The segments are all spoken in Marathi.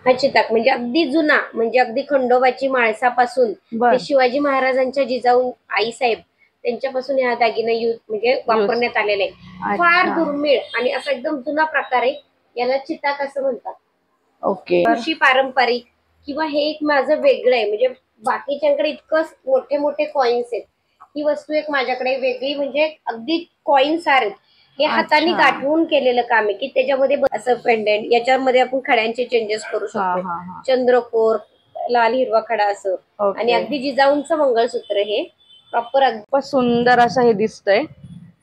हा चिताक म्हणजे अगदी जुना, म्हणजे अगदी खंडोबाची माळसापासून ते शिवाजी महाराजांच्या जिजाऊ आईसाहेब त्यांच्यापासून हा दागिना म्हणजे वापरण्यात आलेला आहे. फार दुर्मिळ आणि असा एकदम जुना प्रकार आहे. याला चिताक असं म्हणतात. ओके. कृषी पारंपरिक किंवा हे एक माझं वेगळं आहे. म्हणजे बाकीच्यांकडे इतकं मोठे मोठे कॉइन्स आहेत, ही वस्तू एक माझ्याकडे वेगळी, म्हणजे अगदी कॉइन्स आहेत. हे हाताने गाठवून केलेलं काम आहे की त्याच्यामध्ये असं पेंडेंट, याच्यामध्ये आपण खड्यांचे चेंजेस करू शकतो. चंद्रकोर, लाल हिरवा खडा असं, आणि अगदी जिजाऊंचं मंगळसूत्र हे प्रॉपर सुंदर असं हे दिसतंय.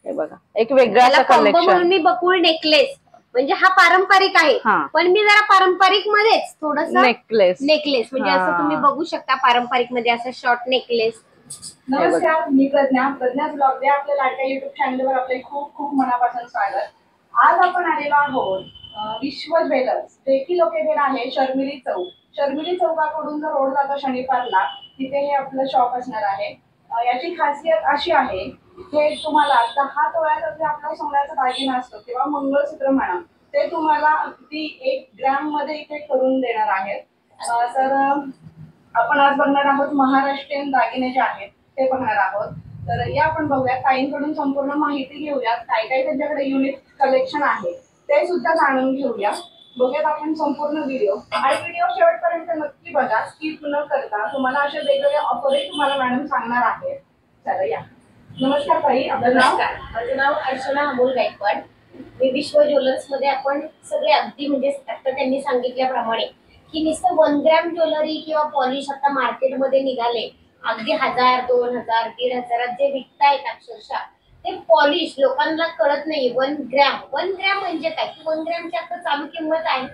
हे बघा एक वेगळा असं कलेक्शन. म्हणून मी बकुळ नेकलेस, म्हणजे हा पारंपरिक आहे, पण मी जरा पारंपरिक मध्येच थोडंसं नेकलेस म्हणजे असं तुम्ही बघू शकता पारंपरिक मध्ये असं शॉर्ट नेकलेस. नमस्कार, मी प्रज्ञा ब्लॉग या आपल्या लाडक्या युट्यूब चॅनलवर आपले खूप खूप मनापासून स्वागत. आज आपण आलेलो आहोत विश्व ज्वेलर्स, जे की लोकेटेड आहे शर्मिली चौक. शर्मिली चौकाकडून जो रोड जातो शनिवारला, तिथे हे आपलं शॉप असणार आहे. याची खासियत अशी आहे की तुम्हाला 10 तोळ्याचा जे आपला सोन्याचा दागिना असतो किंवा मंगळसूत्र म्हणा, ते तुम्हाला अगदी 1 ग्रॅम मध्ये इथे करून देणार आहेत. तर आपण आज बघणार आहोत महाराष्ट्रीयन दागिने जे आहेत ते बघणार आहोत. तर या आपण बघूया, ताईंकडून संपूर्ण माहिती घेऊयात. काय काय त्यांच्याकडे युनिक कलेक्शन आहे ते सुद्धा जाणून घेऊया. बघूयात आपण संपूर्ण व्हिडिओ, आणि व्हिडिओ शेवटपर्यंत नक्की बघा, स्किप न करता. तुम्हाला अशा वेगवेगळ्या ऑफरही तुम्हाला मॅडम सांगणार आहे. चला या. नमस्कार ताई, आपलं नाव? माझं नाव अर्चना अमोल गायकवाड. मी विश्व ज्वेलर्स मध्ये आपण सगळे अगदी म्हणजे आता त्यांनी सांगितल्याप्रमाणे की नुसतं 1 ग्रॅम ज्वेलरी किंवा पॉलिश आता मार्केटमध्ये निघाले, अगदी 1000, 2000, 1500 जे विकतायत अक्षरशः, ते पॉलिश लोकांना कळत नाही. 1 ग्रॅम म्हणजे काय? 1 ग्रॅमची आता चालू किंमत आहे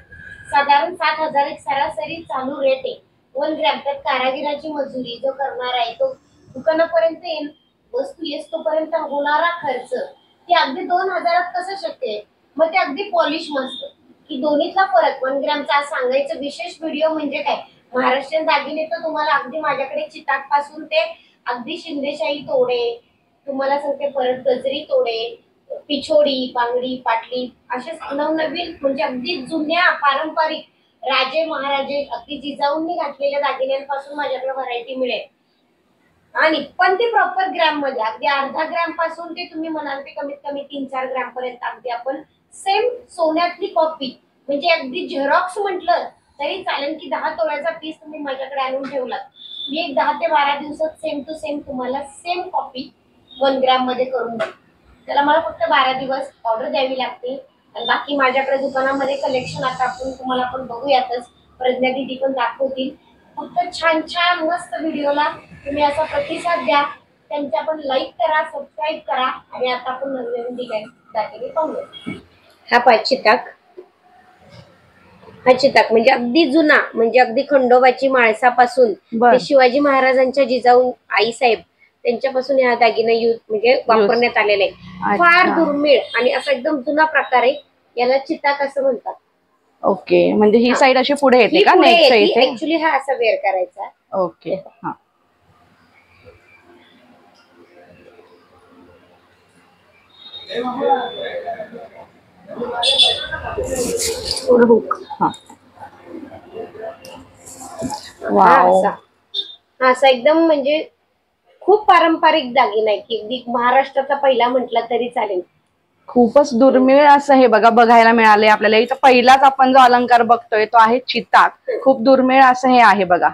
साधारण 7,000, एक सरासरी चालू रेट आहे 1 ग्रॅम. त्यात कारागिराची मजुरी जो करणार आहे, तो दुकानापर्यंत येईल, वस्तू येतोपर्यंत होणारा खर्च, ते अगदी 2000 कसं शक्य आहे? मग ते अगदी पॉलिश मस्त की दोन्हीतला फरक 1 ग्रॅमचा आज सांगायचं विशेष व्हिडिओ म्हणजे काय, महाराष्ट्रीयन दागिने तर तुम्हाला अगदी माझ्याकडे चिताक पासून ते अगदी शिंदेशाही तोडे, तुम्हाला सांगते परत गजरी तोडे, पिछोडी, बांगडी, पाटली, असे नवनवीन म्हणजे अगदी जुन्या पारंपरिक राजे महाराजे अगदी जिजाऊंनी घातलेल्या दागिन्यांपासून माझ्याकडे व्हरायटी मिळेल. आणि पण ते प्रॉपर ग्रॅम मध्ये, अगदी अर्धा ग्रॅम पासून ते तुम्ही म्हणाल ते कमीत कमी 3-4 ग्रॅम पर्यंत अगदी आपण सेम सोन्यातली कॉपी, म्हणजे अगदी झेरॉक्स म्हटलं तरी चालेल की 10 तोळ्याचा पीस तुम्ही माझ्याकडे आणून ठेवलात, मी एक 10 ते 12 दिवसात सेम टू सेम तुम्हाला सेम कॉपी 1 ग्रॅम मध्ये करून देईल. त्याला मला फक्त 12 दिवस ऑर्डर द्यावी लागते. आणि बाकी माझ्याकडे दुकानामध्ये कलेक्शन आता आपण तुम्हाला पण बघूयातच, प्रज्ञा दीदी पण दाखवतील. फक्त छान छान मस्त व्हिडिओला तुम्ही असा प्रतिसाद द्या, त्यांच्या पण लाईक करा, सबस्क्राईब करा. आणि आता आपण नवीन डिझाईन दाखवले पाहूया. हा चिताक, हा चिताक म्हणजे अगदी जुना, म्हणजे अगदी खंडोबाची माळसापासून ते शिवाजी महाराजांच्या जिजाऊ आईसाहेब त्यांच्यापासून हा दागिना म्हणजे वापरण्यात आलेला आहे. फार दुर्मिळ आणि असा एकदम जुना प्रकार आहे. याला चिताक असं म्हणतात. ओके, म्हणजे ही साइड अशी पुढे येते का नेकच्या इथे? ऍक्च्युली हा असा वेअर करायचा. ओके. हा, असा एकदम म्हणजे खूप पारंपरिक दागिना आहे की अगदी महाराष्ट्राचा पहिला म्हटला तरी चालेल. खूपच दुर्मिळ असं हे बघायला मिळाले आपल्याला. इथं पहिलाच आपण जो अलंकार बघतोय तो आहे चिताक. खूप दुर्मिळ असं हे आहे बघा,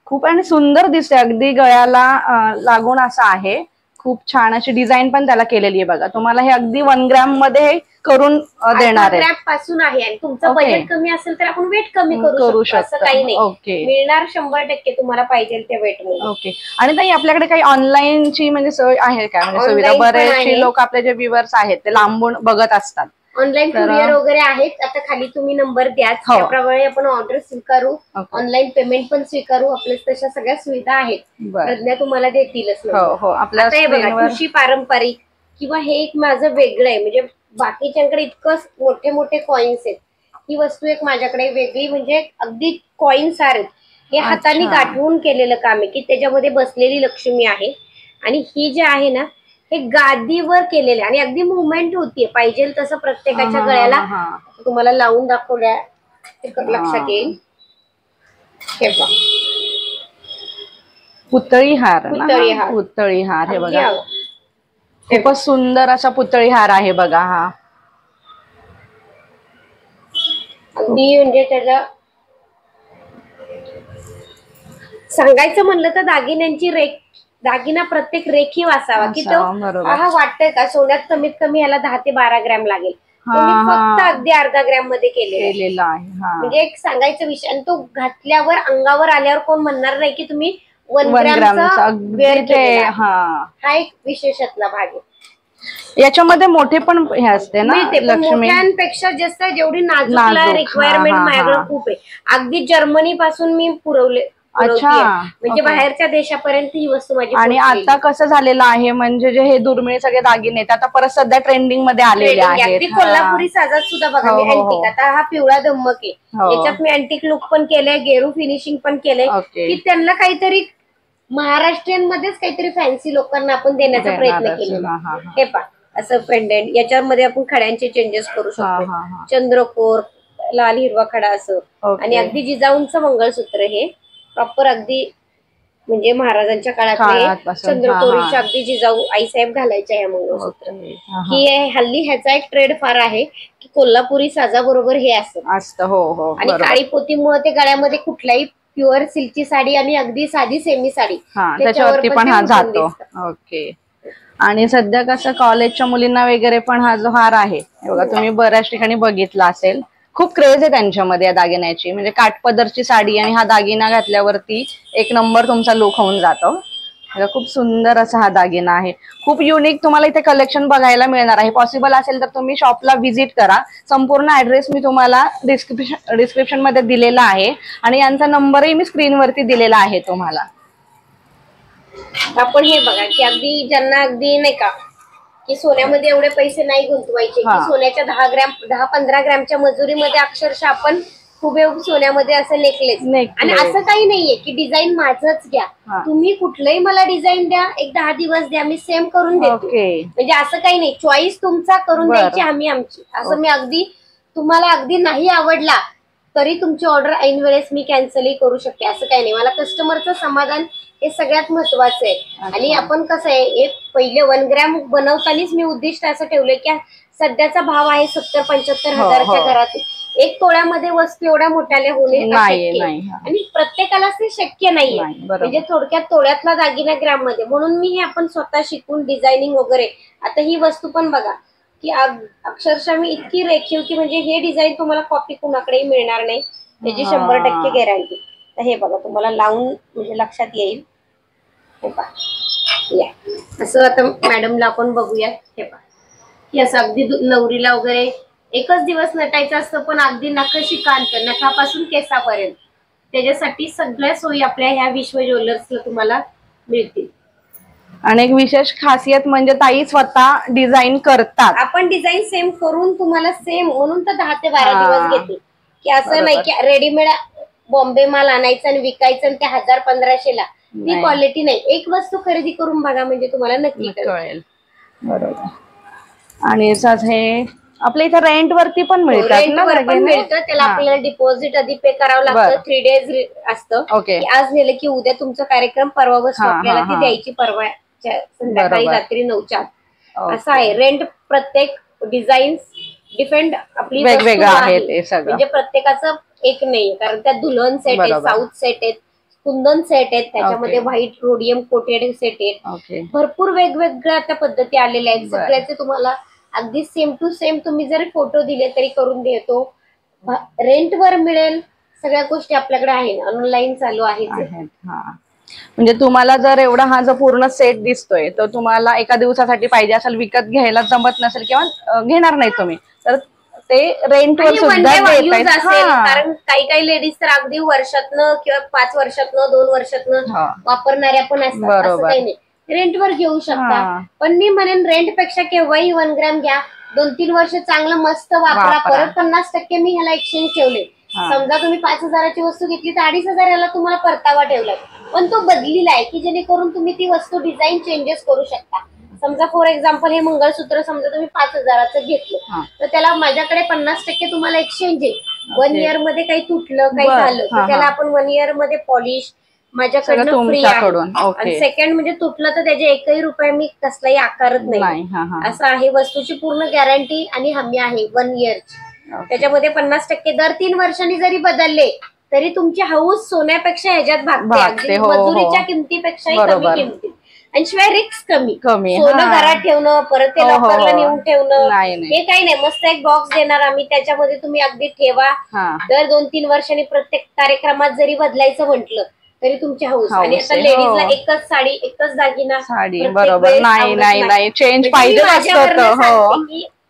खूप आणि सुंदर दिसते, अगदी गळ्याला लागून असं आहे. खूप छान अशी डिझाईन पण त्याला केलेली आहे बघा. तुम्हाला हे अगदी 1 ग्रॅम मध्ये करून देणार आहे. पासून आहे, आणि तुमचं बजेट कमी असेल तर आपण वेट कमी करू शकतो, असं काही नाही. ओके, मिळणार 100% तुम्हाला पाहिजे त्या वेट मध्ये. ओके. आणि ताई आपल्याकडे काही ऑनलाईनची म्हणजे सोय आहे का, म्हणजे सुविधा? बरेचसे लोक आपले जे व्ह्युअर्स आहेत ते लांबून बघत असतात. ऑनलाईन कुरिअर वगैरे आहेत. आता खाली तुम्ही नंबर द्या, त्याप्रमाणे आपण ऑर्डर स्वीकारू, ऑनलाईन पेमेंट पण स्वीकारू. आपल्या तशा सगळ्या सुविधा आहेत, प्रज्ञा तुम्हाला देतीलच. कृषी पारंपरिक किंवा हे एक माझं वेगळं आहे, म्हणजे बाकीच्यांकडे इतकं मोठे मोठे कॉइन्स आहेत, ही वस्तू एक माझ्याकडे वेगळी, म्हणजे अगदी कॉइन्स आहेत. हे हाताने गाठवून केलेलं काम आहे की त्याच्यामध्ये बसलेली लक्ष्मी आहे. आणि ही जे आहे ना, हे गादीवर केलेले आणि अगदी मुवमेंट होतीये पाहिजे तसं प्रत्येकाच्या गळ्याला. तुम्हाला लावून दाखवल्या लक्षात येईल. हे बघा पुतळी हार ना? पुतळी हार. पुतळी हार हे अगदी बघा हवं. खूपच सुंदर असा पुतळी हार आहे बघा हा. अगदी म्हणजे त्याचा सांगायचं म्हणलं तर दागिना प्रत्येक रेखीव असावा की तो बरोबर. हा वाटतंय का सोन्यात कमीत कमी याला 10 ते 12 ग्रॅम लागेल, तुम्ही फक्त अगदी अर्धा ग्रॅम मध्ये केलेला आहे. म्हणजे एक सांगायचा विषय. आणि तो घातल्यावर अंगावर आल्यावर कोण म्हणणार नाही की तुम्ही 1 1 ग्रॅमचा ग्रॅमचा अगदी वेअर ते केलेला. हा. हा एक विशेषातला भाग आहे. याच्यामध्ये मोठे पण हे असते ना मिळते, पण लक्ष्मी? मोठ्यांपेक्षा जास्त जेवढी नाजूकला नाजूक, रिक्वायरमेंट हा, हा, माझ्याकडे हा. खूप आहे. अगदी जर्मनी पासून मी पुरवते. अच्छा, म्हणजे ओके. बाहेरच्या देशापर्यंत ही वस्तू माझी आणि पोहोचलेली. आता कसं झालेलं आहे म्हणजे जे हे दुर्मिळ सगळे दागिने आहेत आता परत सध्या ट्रेंडिंग मध्ये आलेले Trading, आहेत. अगदी कोल्हापुरी साजात सुद्धा बघा हो, मी हो, हो. अँटिक. आता हा पिवळा धम्मक आहे, हो. याच्यात मी अँटिक लुक पण केलंय, गेरू फिनिशिंग पण केलंय ओके. की त्यांना काहीतरी महाराष्ट्रीयन मध्येच काहीतरी फॅन्सी लोकांना आपण देण्याचा प्रयत्न देणारच. केलेला. हा, हा, हा. हे पहा असं पेंडेंट, याच्यामध्ये आपण खड्यांचे चेंजेस करू हा, शकतो. हा, हा. चंद्रकोर, लाल हिरवा खडा असं. ओके. आणि अगदी जिजाऊंचं मंगळसूत्र हे प्रॉपर अगदी म्हणजे महाराजांच्या काळातले काळापासून, चंद्रकोरीच्या हा, हा. अगदी जिजाऊ आईसाहेब घालायच्या या मंगळसूत्र. ओके. हा, हा. ही हल्ली ह्याचा एक ट्रेड फार आहे की कोल्हापुरी साजाबरोबर हे असतं. असतं. हो हो आणि बरोबर. काळी पोतीमुळे ते गळ्यामध्ये कुठलाही प्युअर सिल्कची साडी आणि अगदी साधी सेमी साडी हा त्याच्यावरती पण ते हा उठून जातो. दिसतं. ओके. आणि सध्या कसं कॉलेजच्या मुलींना वगैरे पण हा जो हार आहे हे बघा तुम्ही बऱ्याच ठिकाणी बघितला असेल. खूप क्रेज आहे त्यांच्यामध्ये या दागिन्याची. म्हणजे काठपदरची साडी आणि हा दागिना घातल्यावरती एक नंबर तुमचा लुक होऊन जातो. खूप सुंदर असा हा दागिना आहे. खूप युनिक तुम्हाला इथे कलेक्शन बघायला मिळणार आहे. पॉसिबल असेल तर तुम्ही शॉपला व्हिजिट करा. संपूर्ण ऍड्रेस मी तुम्हाला डिस्क्रिप्शन मध्ये दिलेला आहे आणि यांचा नंबरही मी स्क्रीनवरती दिलेला आहे तुम्हाला. आपण हे बघा की अगदी ज्यांना अगदी नाही का की सोन्यामध्ये एवढे पैसे नाही गुंतवायचे की सोन्याच्या 10-15 ग्रॅमच्या मजुरीमध्ये अक्षरशः आपण हुबेहूब सोन्यामध्ये असं नेकलेस. आणि असं काही नाहीये की डिझाईन माझंच घ्या, तुम्ही कुठलंही मला डिझाईन द्या, एक 10 दिवस द्या, मी सेम करून देतो. म्हणजे असं काही नाही, चॉईस तुमचा करून द्यायची आम्ही आमची. असं मी अगदी तुम्हाला अगदी नाही आवडला तरी तुमची ऑर्डर ऐन वेळेस मी कॅन्सलही करू शकते. असं काही नाही. मला कस्टमरचं समाधान हे सगळ्यात महत्वाचं आहे. आणि आपण कसं आहे हे पहिले 1 ग्रॅम बनवतानाच मी उद्दिष्ट असं ठेवलंय की सध्याचा भाव आहे 70-75 हजाराच्या घरात 1 तोळ्यामध्ये वस्तू एवढ्या मोठ्याला होणे अशक्य आहे. आणि प्रत्येकालाच ते शक्य नाहीये. म्हणजे थोडक्यात तोळ्यातला दागिना ग्रॅम मध्ये. म्हणून मी हे आपण स्वतः शिकून डिझायनिंग वगैरे. आता ही वस्तू पण बघा की अक्षरशः मी इतकी रेखीव की म्हणजे हे डिझाईन तुम्हाला कॉपी कुणाकडेही मिळणार नाही, त्याची 100% गॅरंटी. तर हे बघा तुम्हाला लावून म्हणजे लक्षात येईल. हे पहा या असं आता मॅडमला आपण बघूया. हे पहा की असं अगदी नवरीला वगैरे एकच दिवस नटायचं असतं पण अगदी नखशी कांत नखापासून केसापर्यंत त्याच्यासाठी सगळ्या सोयी आपल्या ह्या विश्व ज्वेलर्सला तुम्हाला मिळतील. आणि एक विशेष खासियत म्हणजे ताई स्वतः डिझाईन करतात. आपण डिझाईन सेम करून तुम्हाला सेम म्हणून तर 10 ते 12 दिवस घेते की असं नाही की रेडीमेड बॉम्बे माल आणायचा आणि विकायचं आणि ते 1000-1500ला ती क्वालिटी नाही. एक वस्तू खरेदी करून बघा म्हणजे तुम्हाला नक्की कळेल. बरोबर. आणि हे आपल्या इथे रेंट वरती पण मिळतात ना? पण मिळतं. त्याला आपल्याला डिपॉझिट आधी पे करावं लागतं. 3 डेज असतं. आज नेलं की उद्या तुमचा कार्यक्रम परवा बसतो आपल्याला ती द्यायची परवा संध्याकाळी रात्री 9च्या आत. असं आहे. रेंट प्रत्येक डिझाईन डिफेंड आपली वेगवेगळं आहे ते सगळं. म्हणजे प्रत्येकाचं एक नाही. कारण त्यात दुल्हन सेट आहेत, साऊथ सेट आहेत, कुंदन सेट आहेत, त्याच्यामध्ये व्हाईट रोडियम कोटेड सेट आहेत. भरपूर वेगवेगळ्या आता पद्धती आलेल्या आहेत. सगळ्याचे तुम्हाला अगदी सेम टू सेम तुम्ही जरी फोटो दिले तरी करून देतो. रेंटवर मिळेल. सगळ्या गोष्टी आपल्याकडे आहेत. ऑनलाईन चालू आहेत. म्हणजे तुम्हाला जर एवढा हा जो पूर्ण सेट दिसतोय तर तुम्हाला एका दिवसासाठी पाहिजे असेल, विकत घ्यायला जमत नसेल किंवा घेणार नाही तुम्ही तर ते रेंटवर सुद्धा कारण काही लेडीज तर अगदी वर्षातनं किंवा 5 वर्षातनं 2 वर्षातनं वापरणाऱ्या पण असतात. असं काही नाही. रेंटवर घेऊ शकता. पण मी म्हणेन रेंटपेक्षा केव्हाही 1 ग्रॅम घ्या, 2-3 वर्ष चांगलं मस्त वापरा. परत 50% मी ह्याला एक्सचेंज ठेवले. समजा तुम्ही 5000ची वस्तू घेतली तर 2500 तुम्हाला परतावा ठेवलाय. पण तो बदलीला आहे की जेणेकरून तुम्ही ती वस्तू डिझाईन चेंजेस करू शकता. समजा फॉर एक्झाम्पल हे मंगळसूत्र समजा तुम्ही 5,000चं घेतलं तर त्याला माझ्याकडे 50% तुम्हाला एक्सचेंज आहे. 1 इयर मध्ये काही तुटलं काही झालं तर त्याला आपण 1 इयर मध्ये पॉलिश माझ्याकडनं फ्री आहे. आणि सेकंड म्हणजे तुटलं तर त्याचे 1ही रुपये मी कसलाही आकारत नाही. असं आहे. वस्तूची पूर्ण गॅरंटी आणि हमी आहे 1 इयरची. त्याच्यामध्ये 50% दर 3 वर्षांनी जरी बदलले तरी तुमची हौस सोन्यापेक्षा ह्याच्यात भागते. मजुरीच्या किमतीपेक्षाही कमी किमतीत. आणि शिवाय रिस्क कमी. सोनं घरात ठेवणं परत ते लॉकरला नेऊन ठेवणं हे काही नाही. मस्त एक बॉक्स देणार आम्ही, त्याच्यामध्ये तुम्ही अगदी ठेवा. दर 2-3 वर्षांनी प्रत्येक कार्यक्रमात जरी बदलायचं म्हटलं तरी तुमची हौस. आणि आता लेडीजला एकच साडी एकच दागिना बरोबर नाही चेंज पाहिजे.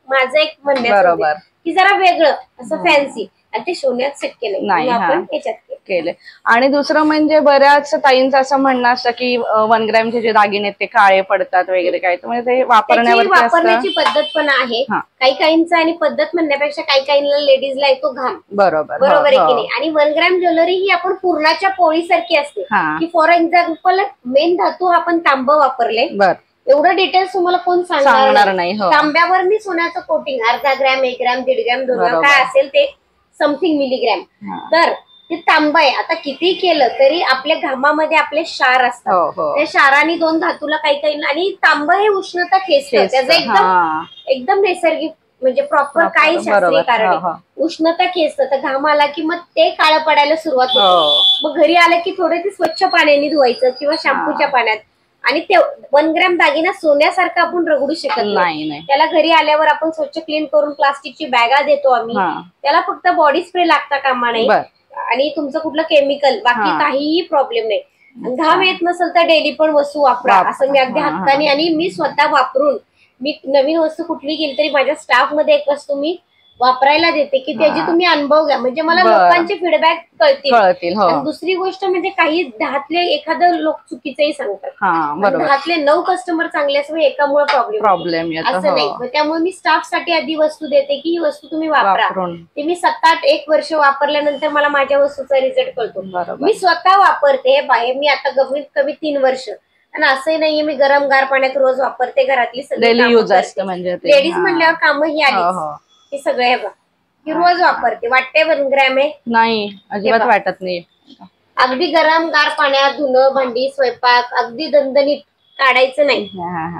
माझं एक म्हणणं की जरा वेगळं असं फॅन्सी आणि ते सोन्यात शक्य नाही. आपण त्याच्यात केले. आणि दुसरं म्हणजे बऱ्याच ताईंचं असं म्हणणं असतं की 1 ग्रॅमचे जे दागिने ते काळे पडतात वगैरे काय, म्हणजे ते वापरण्याची पद्धत पण आहे. काही काहींचं आणि पद्धत म्हणण्यापेक्षा काही काहींना लेडीजला येतो घाम. बरोबर आहे की नाही. आणि 1 ग्रॅम ज्वेलरी ही आपण पूर्णाच्या पोळीसारखी असते की फॉर एक्झाम्पल मेन धातू आपण तांब वापरले. एवढं डिटेल्स तुम्हाला कोण सांगणार नाही. तांब्यावर मी सोन्याचं coating 1/2 gram 1 gram 1.5 gram 2 gram काय असेल ते समथिंग मिलीग्रॅम. तर ते तांबा आहे. आता किती केलं तरी आपल्या घामामध्ये आपले क्षार असतात. त्या क्षाराने 2 धातूला काही आणि तांब हे उष्णता खेचतं. त्याचं एकदम नैसर्गिक म्हणजे प्रॉपर काही शास्त्रीय कारण उष्णता खेचतं. तर घाम आला की मग ते काळं पडायला सुरुवात होते. मग घरी आलं की थोडे ते स्वच्छ पाण्याने धुवायचं किंवा शॅम्पूच्या पाण्यात. आणि ते 1 ग्रॅम दागिना सोन्यासारखं आपण रगडू शकत नाही. त्याला घरी आल्यावर आपण स्वच्छ क्लीन करून प्लास्टिकची बॅगा देतो आम्ही. त्याला फक्त बॉडी स्प्रे लागता कामा नाही आणि तुमचं कुठलं केमिकल बाकी काहीही प्रॉब्लेम नाही. घाम येत नसेल तर डेली पण वस्तू वापरा असं मी अगदी हक्काने आणि मी स्वतः वापरून मी नवीन वस्तू कुठली गेली तरी माझ्या स्टाफ मध्ये एक वस्तू मी वापरायला देते की त्याची तुम्ही अनुभव घ्या. म्हणजे मला लोकांचे फीडबॅक कळतील. आणि दुसरी गोष्ट म्हणजे काही 10तले एखादं लोक चुकीचंही सांगतात. 10तले 9 कस्टमर चांगले असं एकामुळे प्रॉब्लेम असं नाही. त्यामुळे मी स्टाफ साठी आधी वस्तू देते की ही वस्तू तुम्ही वापरा. ते मी 7-8 1 वर्ष वापरल्यानंतर मला माझ्या वस्तूचा रिझल्ट कळतो. मी स्वतः वापरते बाहेर. मी आता कमीत कमी 3 वर्ष. आणि असंही नाहीये मी गरम गार पाण्यात रोज वापरते. घरातली सगळी यूज असते. म्हणजे लेडीज म्हणल्यावर कामं ही आली हे सगळं हे बघ की रोज वापरते. वाटते 1 ग्रॅम आहे नाही अजिबात वाटत नाही. अगदी गरम गार पाण्यात धुणं भांडी स्वयंपाक अगदी दणदणीत काढायचं नाही.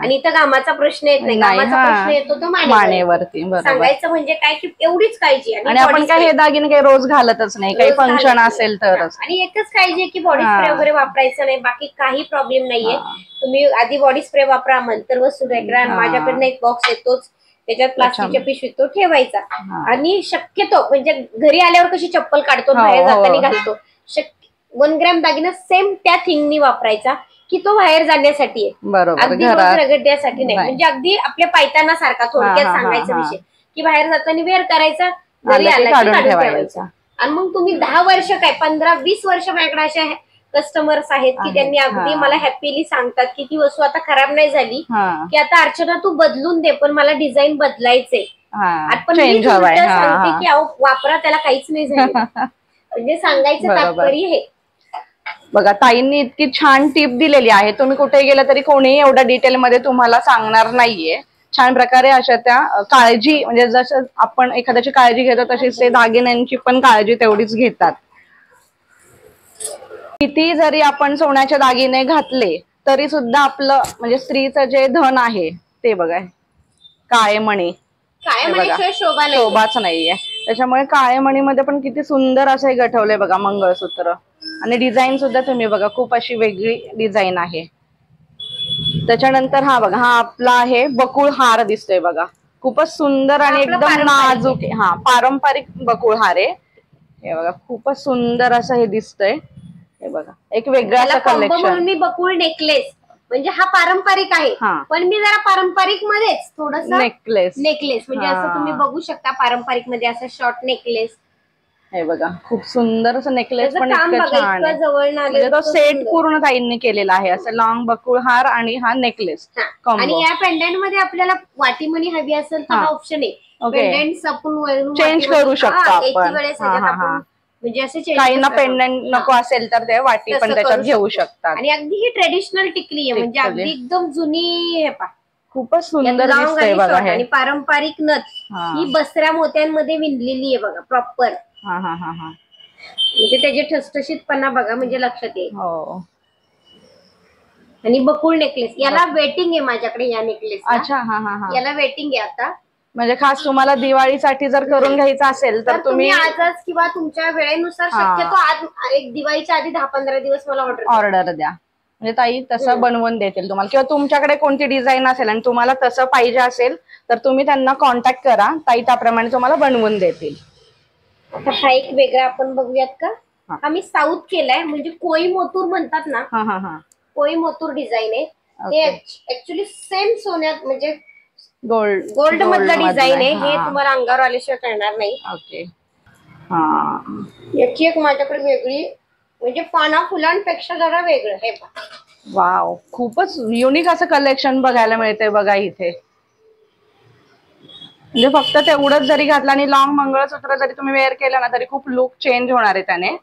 आणि इथं घामाचा प्रश्न येत नाही. घामाचा प्रश्न येतो तो मानेवरती. सांगायचं म्हणजे काय की एवढीच काळजी. आणि आपण काय हे दागिने काही रोज घालतच नाही. काही फंक्शन असेल तरच. आणि एकच काळजी की बॉडी स्प्रे वगैरे वापरायचं नाही. बाकी काही प्रॉब्लेम नाहीये. तुम्ही आधी बॉडी स्प्रे वापरा नंतर वस्तू वेगळा. माझ्याकडनं एक बॉक्स येतोच त्याच्यात प्लास्टिकच्या पिशवीत तो ठेवायचा. आणि शक्यतो म्हणजे घरी आल्यावर कशी चप्पल काढतो बाहेर जाताना घालतो 1 ग्रॅम दागिना सेम त्या थिंगनी वापरायचा की तो बाहेर जाण्यासाठी आहे. अगदी रोज रगडण्यासाठी नाही. म्हणजे अगदी आपल्या पायताना सारखा थोडक्यात सांगायचा विषय की बाहेर जाताना वेअर करायचा घरी आला की काढून ठेवायचा. आणि मग तुम्ही 10 वर्ष काय 15-20 वर्ष माझ्याकडे अशा कस्टमर्स आहेत की त्यांनी अगदी मला हॅपीली सांगतात की ती वस्तू आता खराब नाही झाली की आता अर्चना तू बदलून दे पण मला डिझाईन बदलायचे. पण मी सांगते की वापरा त्याला काहीच नाही झालं. म्हणजे सांगायचं तात्पर्य हे बघा. ताईंनी इतकी छान टिप दिलेली आहे. तुम्ही कुठे गेला तरी कोणीही एवढ्या डिटेल मध्ये तुम्हाला सांगणार नाहीये. छान प्रकारे अशा त्या काळजी म्हणजे जसं आपण एखाद्याची काळजी घेतो तशीच ते दागिन्यांची पण काळजी तेवढीच घेतात. किती जरी आपण सोन्याचे दागिने घातले तरी सुद्धा आपलं म्हणजे स्त्रीचं जे धन आहे ते बघा काळे मणी शोभाच नाहीये. त्याच्यामुळे काळे मणीमध्ये पण किती सुंदर असं गठवलंय बघा मंगळसूत्र. आणि डिझाईन सुद्धा तुम्ही बघा खूप अशी वेगळी डिझाईन आहे. त्याच्यानंतर हा बघा हा आपला आहे बकुळ हार दिसतोय बघा. खूपच सुंदर आणि एकदम नाजूक पारंपरिक बकुळ हार आहे. हे बघा खूपच सुंदर असं हे दिसतंय. हे बघा एक वेगळा कलेक्शन. मी बकुळ नेकलेस म्हणजे हा पारंपरिक आहे पण मी जरा पारंपरिक मध्येच थोडस नेकलेस म्हणजे असं तुम्ही बघू शकता पारंपरिक मध्ये असं शॉर्ट नेकलेस. हे बघा खूप सुंदर असं नेकलेस पण इतकं छान म्हणजे तो सेट पूर्ण ताईंनी केलेला आहे. असं लॉंग बकुळ हार आणि हा नेकलेस. आणि या पेंडंट मध्ये आपल्याला वाटीमणी हवी असेल तर हा ऑप्शन आहे. पेंडंट आपण चेंज करू शकतो आपण. म्हणजे असे काहींना पेंडंट नको असेल तर ते वाटी पण त्याच्यात घेऊ शकतात. आणि अगदी ही ट्रेडिशनल टिकली आहे म्हणजे अगदी एकदम जुनी हे पा खूपच सुंदर long दिसतंय आणि बघा short हे. आणि पारंपरिक नथ हा. ही बसऱ्या मोत्यांमध्ये विणलेली आहे बघा प्रॉपर. हा हा हा हा. म्हणजे त्याचे ठसठशीतपणा बघा म्हणजे लक्षात येईल. हो. आणि बकुळ नेकलेस याला वेटिंग आहे माझ्याकडे या नेकलेस. अच्छा. हा हा हा. याला वेटिंग आहे आता. म्हणजे खास तुम्हाला दिवाळीसाठी जर करून घ्यायचं असेल तर तुम्ही आजच किंवा तुमच्या वेळेनुसार शक्यतो आज एक दिवाळीच्या आधी 10-15 दिवस मला ऑर्डर द्या. म्हणजे ताई तसं बनवून देतील तुम्हाला, किंवा तुमच्याकडे कोणती डिझाईन असेल आणि तुम्हाला तसं पाहिजे असेल तर तुम्ही त्यांना कॉन्टॅक्ट करा, ताई त्याप्रमाणे तुम्हाला बनवून देतील. आता हा एक वेगळा आपण बघूयात का. हा मी साऊथ केलाय, म्हणजे कोई मोतूर म्हणतात ना. हा हा हा. कोई मोतूर डिझाईन आहे. हे ऍक्च्युली सेम सोन्यात म्हणजे गोल्ड मधला डिझाईन आहे. हे तुम्हाला अंगावर आल्याशिवाय कळणार नाही. ओके. हा. याची एक माझ्याकडे वेगळी म्हणजे पाना फुलांपेक्षा जरा वेगळं हे. वाव, खूपच युनिक असं कलेक्शन बघायला मिळतंय बघा इथे. म्हणजे फक्त तेवढंच जरी घातलं आणि लॉंग मंगळसूत्र जरी तुम्ही वेअर केलं ना तरी खूप लुक चेंज होणार आहे त्याने.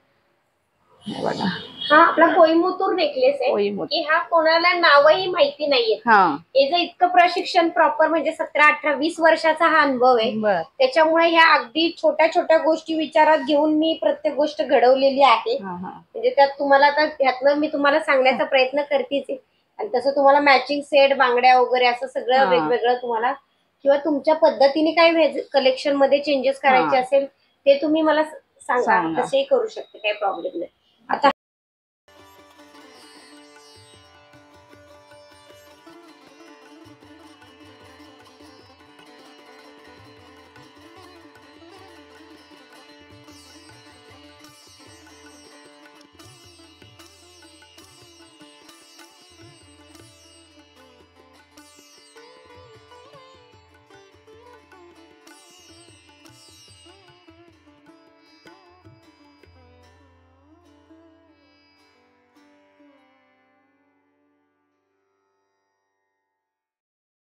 बघा हा आपला कोईमुतूर नेकलेस आहे की हा कोणाला नावही माहिती नाहीये. याचं इतकं प्रशिक्षण प्रॉपर म्हणजे 17, 18, 20 वर्षाचा हा अनुभव आहे. त्याच्यामुळे ह्या अगदी छोट्या छोट्या गोष्टी विचारात घेऊन मी प्रत्येक गोष्ट घडवलेली आहे. म्हणजे त्यात तुम्हाला आता ह्यातनं मी तुम्हाला सांगण्याचा प्रयत्न करतेच आहे. आणि तसं तुम्हाला मॅचिंग सेट बांगड्या वगैरे असं सगळं वेगवेगळं तुम्हाला किंवा तुमच्या पद्धतीने काही कलेक्शन मध्ये चेंजेस करायचे असेल ते तुम्ही मला सांगा, तसेही करू शकते, काही प्रॉब्लेम नाही.